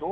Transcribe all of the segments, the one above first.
2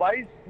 22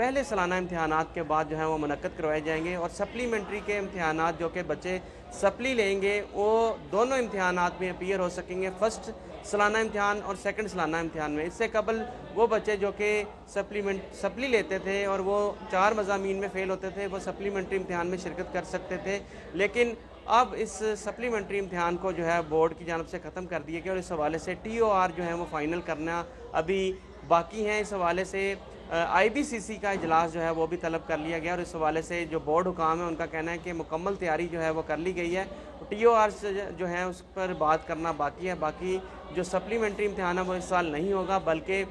پہلے سالانہ امتحانات کے بعد جو ہیں وہ منعقد کروائے جائیں گے، اور سپلیمنٹری کے امتحانات جو کہ بچے سپلی لیں گے وہ دونوں امتحانات میں اپیئر ہو سکیں گے، فرسٹ سالانہ امتحان اور سیکنڈ سالانہ امتحان میں۔ اس سے قبل وہ بچے جو کہ سپلی لیتے تھے اور وہ 4 مضامین میں فیل ہوتے تھے، وہ سپلیمنٹری امتحان میں شرکت کر سکتے تھے، لیکن اب اس سپلیمنٹری امتحان کو جو ہے بورڈ کی جانب سے ختم کر دیا گیا، اور اس حوالے سے TOR جو ہے وہ فائنل کرنا ابھی باقی ہیں۔ اس حوالے سے IBCC کا اجلاس جو ہے وہ بھی طلب کر لیا گیا، اور اس حوالے سے جو بورڈ حکام ہے ان کا کہنا ہے کہ مکمل تیاری جو ہے وہ کر لی گئی ہے۔ TOR سے جو ہے اس پر بات کرنا باقی ہے۔ باقی جو سپلیمنٹری امتحان ہے وہ اس سال نہیں ہوگا، بلکہ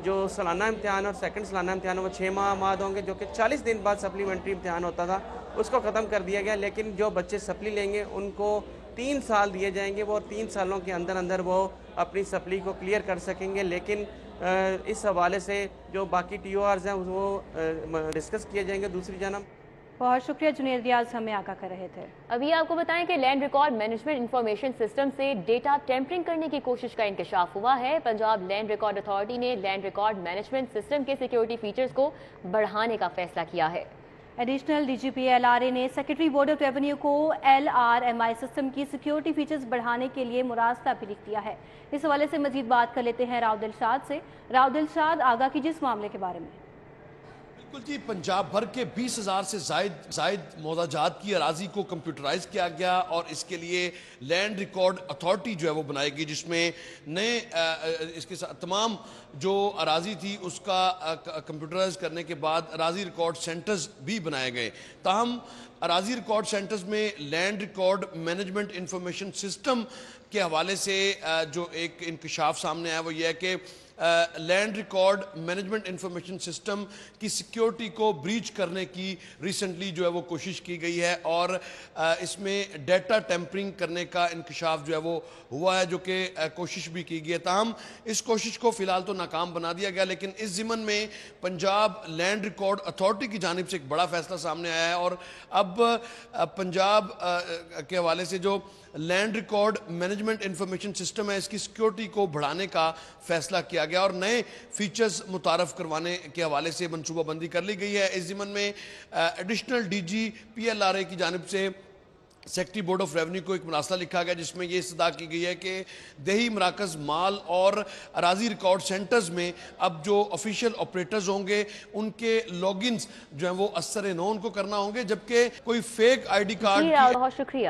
جو سالانہ امتحان اور سیکنڈ سالانہ امتحان وہ 6 ماہ بعد ہوں گے، جو کہ 40 دن بعد سپلیمنٹری امتحان ہوتا تھا، اس کو ختم کر دیا گیا۔ لیکن جو بچے سپلی لیں گے ان کو 3 سال دیے جائیں گے، وہ 3 سالوں کے اندر وہ اپنی سپلی کو کلیئر کر سکیں گے۔ لیکن اس حوالے سے جو باقی TORs ہیں وہ ڈسکس کیے جائیں گے۔ دوسری جانب بہت شکریہ جنید ریاض، ہمیں آگاہ کر رہے تھے۔ ابھی آپ کو بتائیں کہ land record management information system سے ڈیٹا ٹیمپرنگ کرنے کی کوشش کا انکشاف ہوا ہے۔ پنجاب لینڈ ریکارڈ اتھارٹی نے لینڈ ریکارڈ مینجمنٹ سسٹم کے سیکیورٹی فیچرز کو بڑھانے کا فیصلہ کیا ہے۔ ایڈیشنل DGP LRA نے سیکرٹری بورڈ آف ریونیو کو LRMI سسٹم کی سیکیورٹی فیچرز بڑھانے کے لیے مراسلہ بھی لکھ دیا ہے۔ اس حوالے سے مزید بات کر لیتے ہیں راؤ دلشاد سے۔ راؤ دلشاد، آگاہ کیجیے اس معاملے کے بارے میں۔ بالکل جی، پنجاب بھر کے 20,000 سے زائد محاذات کی اراضی کو کمپیوٹرائز کیا گیا، اور اس کے لیے لینڈ ریکارڈ اتھارٹی جو ہے وہ بنائے گی، جس میں نئے اس کے ساتھ تمام جو اراضی تھی اس کا کمپیوٹرائز کرنے کے بعد اراضی ریکارڈ سینٹرز بھی بنائے گئے۔ تاہم اراضی ریکارڈ سینٹرز میں land record management information system کے حوالے سے جو ایک انکشاف سامنے آیا وہ یہ ہے کہ land record management information system کی سیکیورٹی کو بریچ کرنے کی ریسنٹلی جو ہے وہ کوشش کی گئی ہے، اور اس میں ڈیٹا ٹیمپرنگ کرنے کا انکشاف جو ہے وہ ہوا ہے، جو کہ کوشش بھی کی گئی ہے۔ تاہم اس کوشش کو فی الحال تو ناکام بنا دیا گیا، لیکن اس ضمن میں پنجاب لینڈ ریکارڈ اتھارٹی کی جانب سے ایک بڑا فیصلہ سامنے آیا ہے، اور اب پنجاب کے حوالے سے جو land record management information system ہے اس کی سیکیورٹی کو بڑھانے کا فیصلہ کیا گیا، اور نئے فیچرز متعارف کروانے کے حوالے سے منصوبہ بندی کر لی گئی ہے۔ اس ضمن میں ایڈیشنل DGP LRA کی جانب سے سیکرٹری بورڈ آف ریونیو کو ایک مراسلہ لکھا گیا، جس میں یہ استدعا کی گئی ہے کہ دیہی مراکز مال اور اراضی ریکارڈ سینٹرز میں اب جو آفیشیل آپریٹرز ہوں گے ان کے لاگ انز جو ہیں وہ اثر نو ان کو کرنا ہوں گے، جبکہ کوئی فیک ID کارڈ بہت شکریہ۔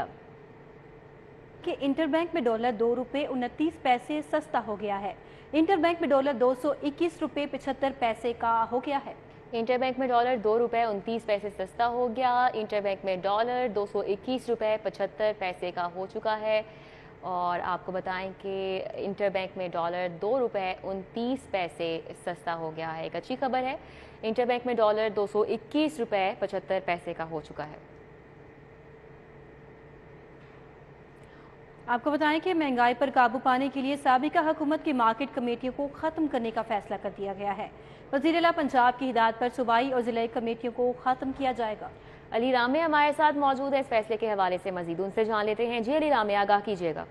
کہ انٹر بینک میں ڈالر 2 روپے 29 پیسے سستا ہو گیا ہے۔ انٹر بینک میں ڈالر 221 روپے 75 پیسے کا ہو گیا ہے۔ انٹر بینک میں ڈالر 2 روپے 29 پیسے سستا ہو گیا۔ انٹر بینک میں ڈالر 221 روپے 75 پیسے کا ہو چکا ہے، اور آپ کو بتائیں کہ انٹر بینک میں ڈالر 2 روپے 29 پیسے سستا ہو گیا ہے۔ ایک اچھی خبر ہے، انٹر بینک میں ڈالر 221 روپے 75 پیسے کا ہو چکا ہے۔ آپ کو بتائیں کہ مہنگائی پر قابو پانے کے لیے سابقہ حکومت کی مارکیٹ کمیٹیوں کو ختم کرنے کا فیصلہ کر دیا گیا ہے۔ وزیر اعلیٰ پنجاب کی ہدایت پر صوبائی اور ضلعی کمیٹیوں کو ختم کیا جائے گا۔ علی رامے ہمارے ساتھ موجود ہے، اس فیصلے کے حوالے سے مزید ان سے جان لیتے ہیں۔ جی علی رامے، آگاہ کیجیے گا۔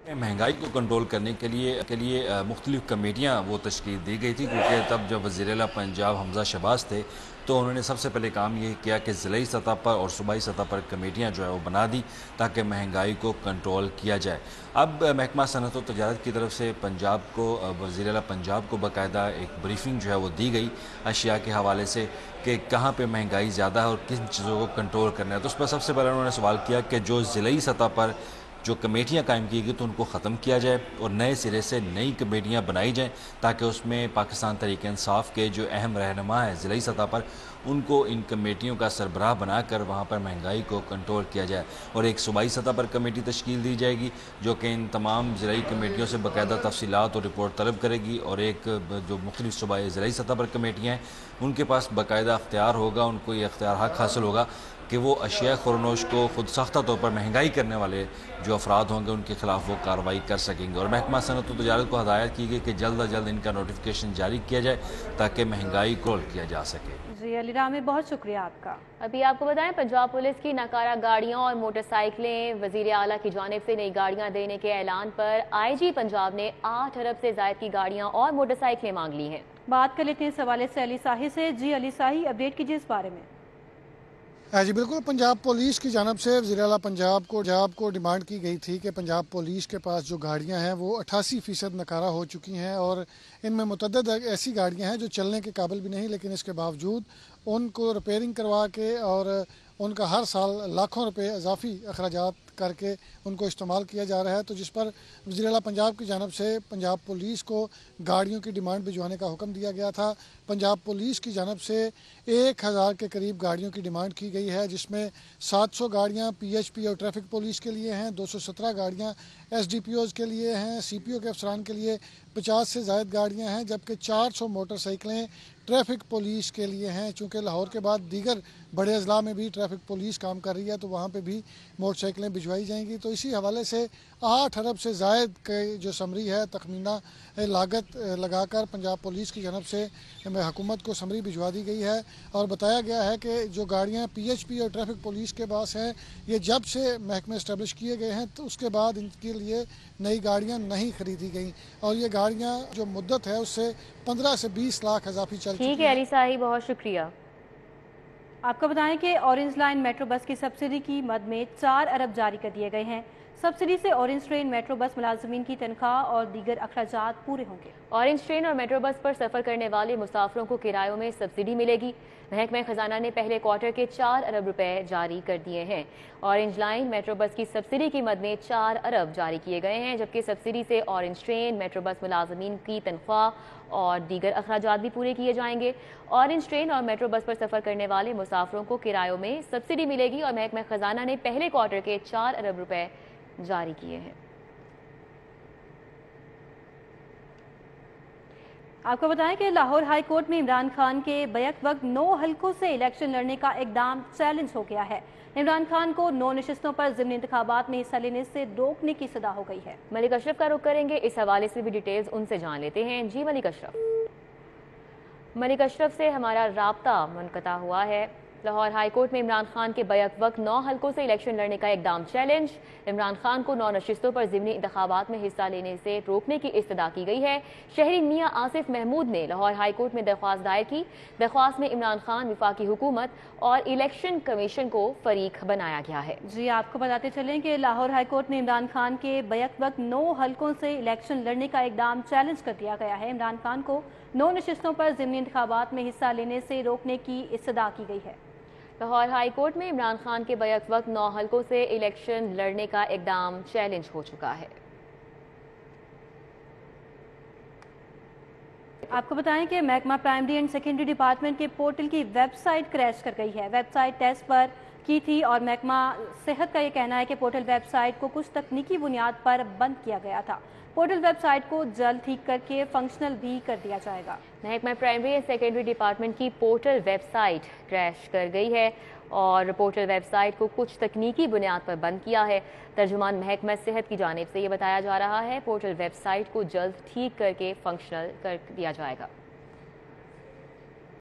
مہنگائی کو کنٹرول کرنے کے لیے مختلف کمیٹیاں وہ تشکیل دی گئی تھی، کیونکہ تب جب وزیر اعلیٰ پنجاب حمزہ شہباز تھے تو انہوں نے سب سے پہلے کام یہ کیا کہ ضلعی سطح پر اور صوبائی سطح پر کمیٹیاں جو ہے وہ بنا دی تاکہ مہنگائی کو کنٹرول کیا جائے۔ اب محکمہ صنعت و تجارت کی طرف سے پنجاب کو، وزیر اعلیٰ پنجاب کو باقاعدہ ایک بریفنگ جو ہے وہ دی گئی اشیاء کے حوالے سے کہ کہاں پہ مہنگائی زیادہ ہے اور کن چیزوں کو کنٹرول کرنا ہے۔ تو اس پر سب سے پہلے انہوں نے سوال کیا کہ جو ضلعی سطح پر جو کمیٹیاں قائم کی گئی تو ان کو ختم کیا جائے اور نئے سرے سے نئی کمیٹیاں بنائی جائیں تاکہ اس میں پاکستان تحریک انصاف کے جو اہم رہنما ہیں ضلعی سطح پر ان کو ان کمیٹیوں کا سربراہ بنا کر وہاں پر مہنگائی کو کنٹرول کیا جائے، اور ایک صوبائی سطح پر کمیٹی تشکیل دی جائے گی جو کہ ان تمام ضلعی کمیٹیوں سے باقاعدہ تفصیلات اور رپورٹ طلب کرے گی، اور ایک جو مختلف صوبائی ضلعی سطح پر کمیٹیاں ہیں ان کے پاس باقاعدہ اختیار ہوگا، ان کو یہ اختیار حق حاصل ہوگا کہ وہ اشیاء خورنوش کو خود ساختہ طور پر مہنگائی کرنے والے جو افراد ہوں گے ان کے خلاف وہ کارروائی کر سکیں گے. اور محکمہ صنعت و تجارت کو ہدایت کی گئی کہ جلد از جلد ان کا نوٹیفیکیشن جاری کیا جائے تاکہ مہنگائی کنٹرول کیا جا سکے. جی علی رامے، بہت شکریہ آپ کا. ابھی آپ کو بتائیں، پنجاب پولیس کی ناکارہ گاڑیوں اور موٹر سائیکلیں وزیر اعلیٰ کی جانب سے نئی گاڑیاں دینے کے اعلان پر آئی جی پنجاب نے 8 ارب سے زائد کی گاڑیاں اور موٹر سائیکلیں مانگ لی ہیں. بات کر لیتے ہیں اس حوالے سے علی ساہی سے. جی علی ساہی، اپڈیٹ کیجیے اس بارے میں. جی بالکل، پنجاب پولیس کی جانب سے وزیر اعلیٰ پنجاب کو ڈیمانڈ کی گئی تھی کہ پنجاب پولیس کے پاس جو گاڑیاں ہیں وہ 88% ناکارہ ہو چکی ہیں اور ان میں متعدد ایسی گاڑیاں ہیں جو چلنے کے قابل بھی نہیں، لیکن اس کے باوجود ان کو ریپیئرنگ کروا کے اور ان کا ہر سال لاکھوں روپے اضافی اخراجات کر کے ان کو استعمال کیا جا رہا ہے. تو جس پر وزیر اعلیٰ پنجاب کی جانب سے پنجاب پولیس کو گاڑیوں کی ڈیمانڈ بھجوانے کا حکم دیا گیا تھا. پنجاب پولیس کی جانب سے 1000 کے قریب گاڑیوں کی ڈیمانڈ کی گئی ہے، جس میں 700 گاڑیاں پی ایچ پی اور ٹریفک پولیس کے لیے ہیں، 217 گاڑیاں ایس ڈی پی اوز کے لیے ہیں، سی پی او کے افسران کے لیے 50 سے زائد گاڑیاں ہیں، جبکہ 400 موٹر سائیکلیں ٹریفک پولیس کے لیے ہیں. چونکہ لاہور کے بعد دیگر بڑے اضلاع میں بھی ٹریفک پولیس کام کر رہی ہے تو وہاں پہ بھی موٹر سائیکلیں بھجوائی جائیں گی. تو اسی حوالے سے 8 ارب سے زائد کی جو سمری ہے تخمینہ لاگت لگا کر پنجاب پولیس کی جانب سے حکومت کو سمری بھجوا دی گئی ہے اور بتایا گیا ہے کہ جو گاڑیاں پی ایچ پی اور ٹریفک پولیس کے پاس ہیں یہ جب سے محکمے اسٹیبلش کیے گئے ہیں تو اس کے بعد ان کے لیے نئی گاڑیاں نہیں خریدی گئیں اور یہ گاڑیاں جو مدت ہے اس سے 15 سے 20 لاکھ اضافی چل چکی ہیں. ٹھیک ہے علی صاحب، بہت شکریہ. آپ کو بتائیں کہ اورنج لائن میٹرو بس کی سبسڈی کی مد میں 4 ارب جاری کر دیے گئے ہیں. سبسڈی سے اورنج ٹرین میٹرو بس ملازمین کی تنخواہ اور دیگر اخراجات پورے ہوں گے. اورنج ٹرین اور میٹرو بس پر سفر کرنے والے مسافروں کو کرایوں میں سبسڈی ملے گی. محکمہ خزانہ نے پہلے کوارٹر کے 4 ارب روپے جاری کر دیے ہیں. اورنج لائن میٹرو بس کی سبسڈی کی مد میں 4 ارب جاری کیے گئے ہیں، جبکہ سبسڈی سے اورنج ٹرین میٹرو بس ملازمین کی تنخواہ اور دیگر اخراجات بھی پورے کیے جائیں گے. اورنج ٹرین اور میٹرو بس پر سفر کرنے والے مسافروں کو کرایوں میں سبسڈی ملے گی اور محکمہ خزانہ نے پہلے کوارٹر کے 4 ارب روپے جاری کیے ہیں. آپ کو بتائیں کہ لاہور ہائی کورٹ میں عمران خان کے بیک وقت 9 حلقوں سے الیکشن لڑنے کا اقدام چیلنج ہو گیا ہے. عمران خان کو 9 نشستوں پر ضمنی انتخابات میں حصہ لینے سے روکنے کی صدا ہو گئی ہے. ملک اشرف کا رخ کریں گے، اس حوالے سے بھی ڈیٹیلز ان سے جان لیتے ہیں. جی ملک اشرف. ملک اشرف سے ہمارا رابطہ منقطع ہوا ہے. لاہور ہائی کورٹ میں عمران خان کے بیک وقت 9 حلقوں سے الیکشن لڑنے کا اقدام چیلنج. عمران خان کو 9 نشستوں پر ضمنی انتخابات میں حصہ لینے سے روکنے کی استدعا کی گئی ہے. شہری میاں آصف محمود نے لاہور ہائی کورٹ میں درخواست دائر کی. درخواست میں عمران خان، وفاقی حکومت اور الیکشن کمیشن کو فریق بنایا گیا ہے. جی آپ کو بتاتے چلیں کہ لاہور ہائی کورٹ میں عمران خان کے بیک وقت 9 حلقوں سے الیکشن لڑنے کا اقدام چیلنج کر دیا گیا ہے. عمران خان کو 9 نشستوں پر ضمنی انتخابات میں حصہ لینے سے روکنے کی استدعا کی گئی ہے. لاہور ہائی کورٹ میں عمران خان کے بیک وقت 9 حلقوں سے الیکشن لڑنے کا اقدام چیلنج ہو چکا ہے. آپ کو بتائیں کہ محکمہ پرائمری اینڈ سیکنڈری ڈپارٹمنٹ کے پورٹل کی ویب سائٹ کریش کر گئی ہے. ویب سائٹ ٹیسٹ پر کی تھی اور محکمہ صحت کا یہ کہنا ہے کہ پورٹل ویب سائٹ کو کچھ تکنیکی بنیاد پر بند کیا گیا تھا. پورٹل ویب سائٹ کو جلد ٹھیک کر کے فنکشنل بھی کر دیا جائے گا. محکمہ پرائمری اینڈ سیکنڈری ڈپارٹمنٹ کی پورٹل ویب سائٹ کریش کر گئی ہے اور پورٹل ویب سائٹ کو کچھ تکنیکی بنیاد پر بند کیا ہے. ترجمان محکمہ صحت کی جانب سے یہ بتایا جا رہا ہے پورٹل ویب سائٹ کو جلد ٹھیک کر کے فنکشنل کر دیا جائے گا.